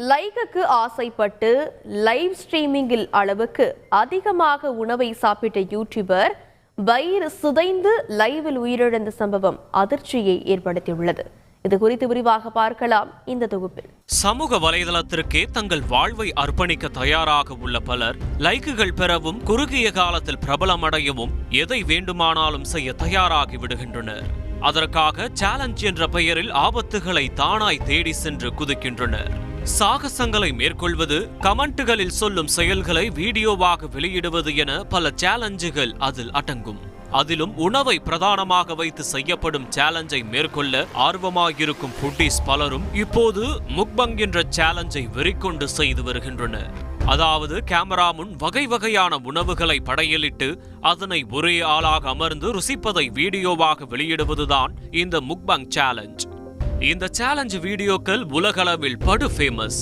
லைக்குக்கு ஆசைப்பட்டு லைவ் ஸ்ட்ரீமிங்கில் அளவுக்கு அதிகமாக உணவை சாப்பிட்ட யூடியூபர் வயிறு சிதைந்து லைவில் உயிரிழந்த சம்பவம் அதிர்ச்சியை ஏற்படுத்தியுள்ளது. இது குறித்து விரிவாக பார்க்கலாம் இந்த தொகுப்பில். சமூக வலைதளத்திற்கே தங்கள் வாழ்வை அர்ப்பணிக்க தயாராக உள்ள பலர் லைக்குகள் பெறவும் குறுகிய காலத்தில் பிரபலமடையவும் எதை வேண்டுமானாலும் செய்ய தயாராகி விடுகின்றனர். அதற்காக சேலஞ்ச் என்ற பெயரில் ஆபத்துகளை தானாய் தேடி சென்று குதிக்கின்றனர். சாகசங்களை மேற்கொள்வது, கமெண்ட்டுகளில் சொல்லும் செயல்களை வீடியோவாக வெளியிடுவது என பல சேலஞ்சுகள் அதில் அடங்கும். அதிலும் உணவை பிரதானமாக வைத்து செய்யப்படும் சேலஞ்சை மேற்கொள்ள ஆர்வமாயிருக்கும் ஃபுட்டீஸ் பலரும் இப்போது முக்பங் என்ற சேலஞ்சை வெறிக்கொண்டு செய்து வருகின்றனர். அதாவது கேமரா முன் வகை வகையான உணவுகளை படையலிட்டு அதனை ஒரே ஆளாக அமர்ந்து ருசிப்பதை வீடியோவாக வெளியிடுவதுதான் இந்த முக்பங் சேலஞ்ச். இந்த சேலஞ்ச் வீடியோக்கள் உலகளவில் படு ஃபேமஸ்.